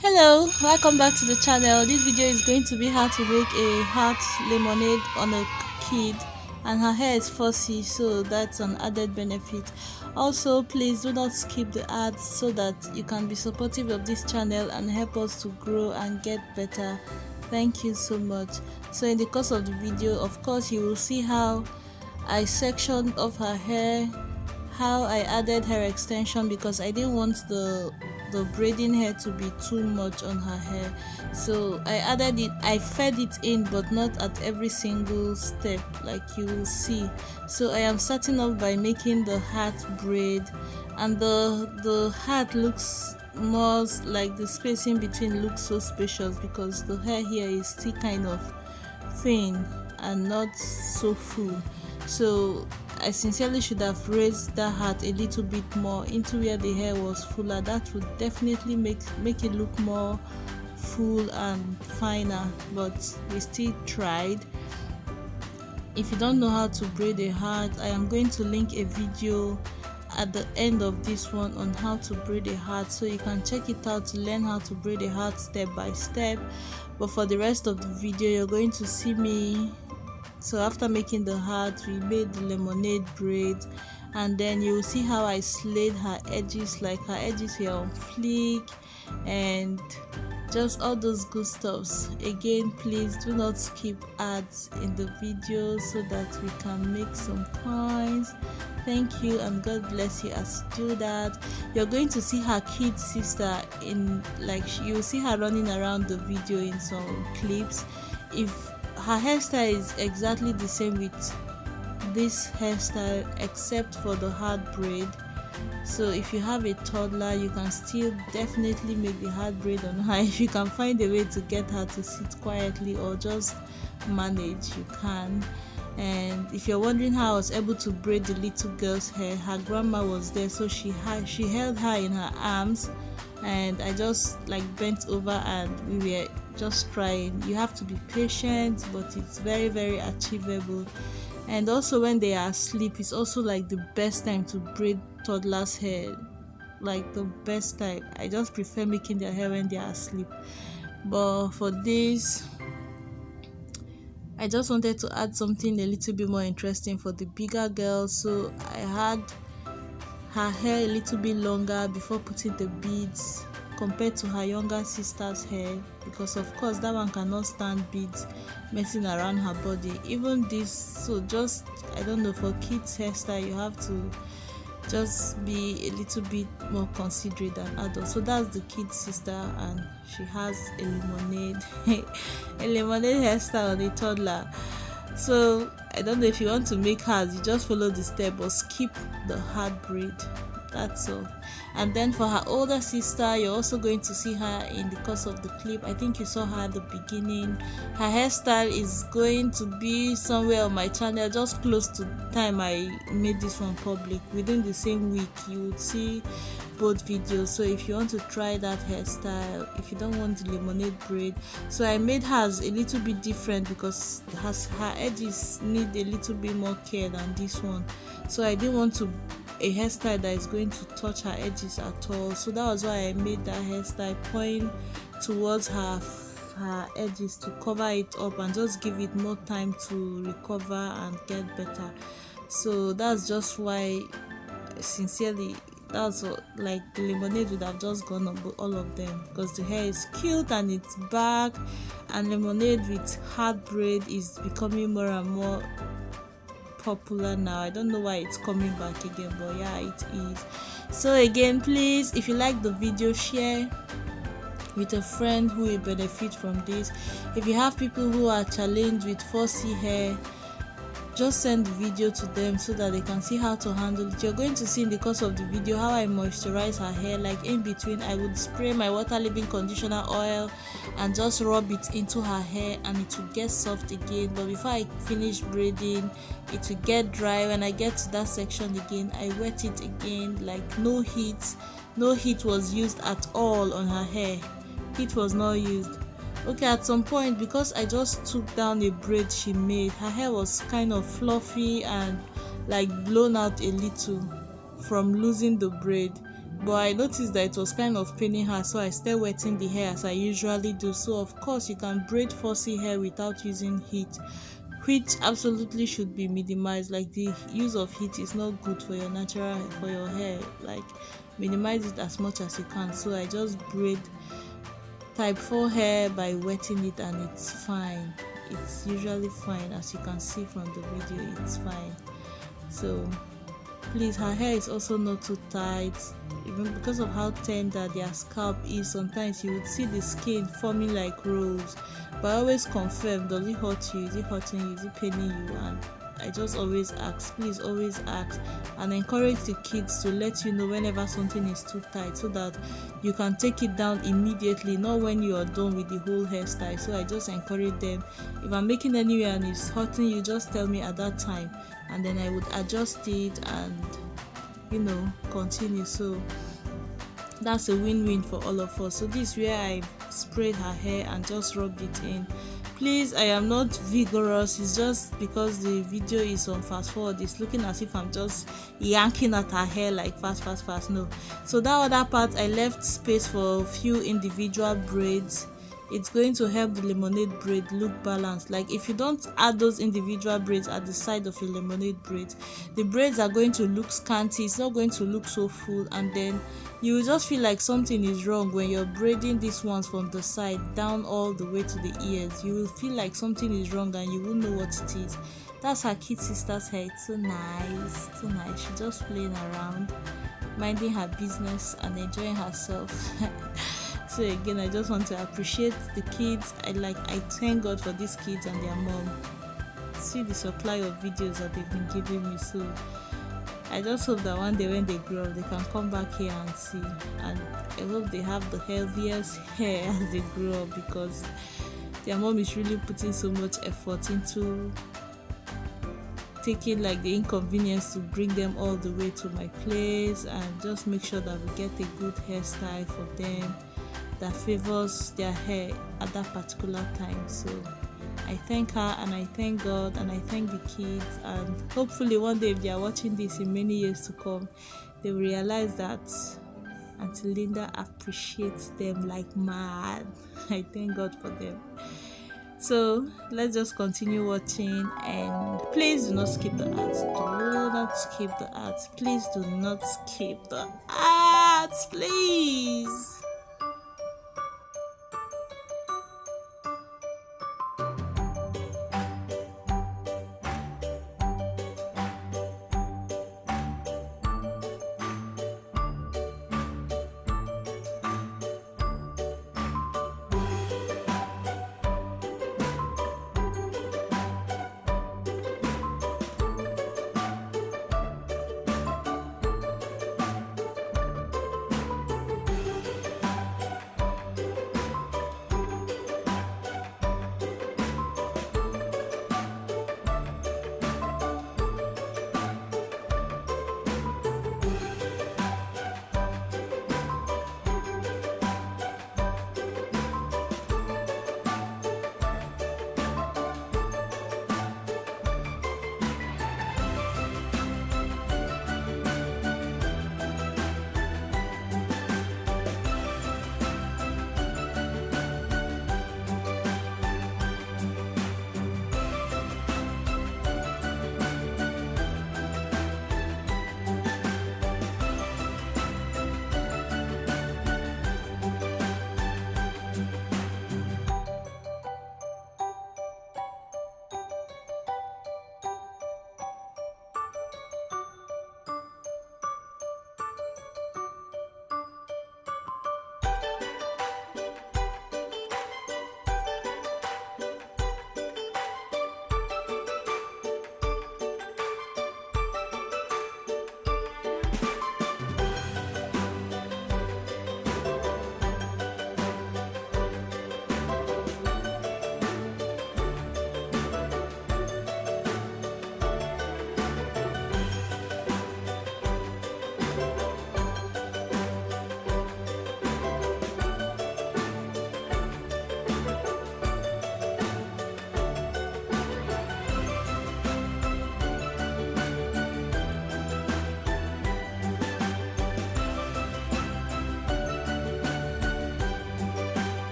Hello, welcome back to the channel. This video is going to be how to make a heart lemonade on a kid, and her hair is fussy, so that's an added benefit. Also, please do not skip the ads so that you can be supportive of this channel and help us to grow and get better. Thank you so much. So in the course of the video, of course, you will see how I sectioned off her hair, how I added hair extension because I didn't want the braiding hair to be too much on her hair, so I added it. I fed it in, but not at every single step, like you will see. So I am starting off by making the hat braid, and the hat looks more like the spacing between looks so spacious because the hair here is still kind of thin and not so full. So I sincerely should have raised that hat a little bit more into where the hair was fuller. That would definitely make it look more full and finer, but we still tried. If you don't know how to braid a hat, I am going to link a video at the end of this one on how to braid a hat, so you can check it out to learn how to braid a hat step by step. But for the rest of the video, you're going to see me. So after making the hat, we made the lemonade braid, and then you will see how I slayed her edges, like her edges were on fleek and just all those good stuffs. Again, please do not skip ads in the video so that we can make some coins. Thank you, and God bless you as you do that. You're going to see her kid sister in, like, you'll see her running around the video in some clips. If her hairstyle is exactly the same with this hairstyle except for the hard braid, so if you have a toddler, you can still definitely make the hard braid on her. If you can find a way to get her to sit quietly or just manage, you can. And if you're wondering how I was able to braid the little girl's hair, her grandma was there, so she held her in her arms, and I just like bent over and we were just trying. You have to be patient, but it's very, very achievable. And also when they are asleep, it's also like the best time to braid toddlers' hair, like the best time. I just prefer making their hair when they are asleep. But for this, I just wanted to add something a little bit more interesting for the bigger girls, so I had her hair a little bit longer before putting the beads compared to her younger sister's hair, because of course that one cannot stand beads messing around her body. Even this, so just, I don't know, for kids hairstyle you have to just be a little bit more considerate than adults. So that's the kid sister, and she has a lemonade a lemonade hairstyle on a toddler. So I don't know, if you want to make hers, you just follow the step but skip the hard braid, that's all. And then for her older sister, you're also going to see her in the course of the clip. I think you saw her at the beginning. Her hairstyle is going to be somewhere on my channel just close to the time I made this one public. Within the same week you would see both videos. So if you want to try that hairstyle, if you don't want the lemonade braid, so I made hers a little bit different because her edges need a little bit more care than this one. So I didn't want to a hairstyle that is going to touch her edges at all, so that was why I made that hairstyle point towards her edges to cover it up and just give it more time to recover and get better. So that's just why, sincerely, that's like the lemonade would have just gone on all of them because the hair is cute and it's back, and lemonade with hard braid is becoming more and more popular now. I don't know why it's coming back again, but yeah, it is. So again, please, if you like the video, share with a friend who will benefit from this. If you have people who are challenged with fussy hair, just send the video to them so that they can see how to handle it. You're going to see in the course of the video how I moisturize her hair. Like in between, I would spray my water leave-in conditioner oil and just rub it into her hair, and it will get soft again. But before I finish braiding, it will get dry. When I get to that section again, I wet it again. Like no heat was used at all on her hair. Heat was not used. Okay, at some point, because I just took down a braid she made, her hair was kind of fluffy and like blown out a little from losing the braid. but I noticed that it was kind of paining her, so I started wetting the hair as I usually do. So of course you can braid fussy hair without using heat, which absolutely should be minimized. Like, the use of heat is not good for your natural, for your hair. Like, minimize it as much as you can. So I just braid type 4 hair by wetting it, and it's fine. It's usually fine, as you can see from the video, it's fine. So please, her hair is also not too tight, even because of how tender their scalp is. Sometimes you would see the skin forming like rolls, but I always confirm, does it hurt you, is it hurting you, is it paining you? And I just always ask. Please always ask, and encourage the kids to let you know whenever something is too tight, so that you can take it down immediately, not when you are done with the whole hairstyle. So I just encourage them, if I'm making anywhere and it's hurting you, just tell me at that time, and then I would adjust it and continue. So that's a win-win for all of us. So this is where I sprayed her hair and just rubbed it in. Please, I am not vigorous, it's just because the video is on fast forward, it's looking as if I'm just yanking at her hair like fast. No. So that other part, I left space for a few individual braids. It's going to help the lemonade braid look balanced. Like, if you don't add those individual braids at the side of your lemonade braids, the braids are going to look scanty, it's not going to look so full, and then you will just feel like something is wrong when you're braiding these ones from the side down all the way to the ears. You will feel like something is wrong and you won't know what it is. That's her kid sister's hair. It's so nice, she's just playing around, minding her business and enjoying herself. So again, I just want to appreciate the kids. I thank God for these kids and their mom. See the supply of videos that they've been giving me. So I just hope that one day when they grow up, they can come back here and see. And I hope they have the healthiest hair as they grow up, because their mom is really putting so much effort into taking like the inconvenience to bring them all the way to my place and just make sure that we get a good hairstyle for them that favors their hair at that particular time. So I thank her, and I thank God, and I thank the kids, and hopefully one day, if they are watching this in many years to come, they will realize that Auntie Linda appreciates them like mad. I thank God for them. So let's just continue watching, and please do not skip the ads. Do not skip the ads. Please do not skip the ads, please.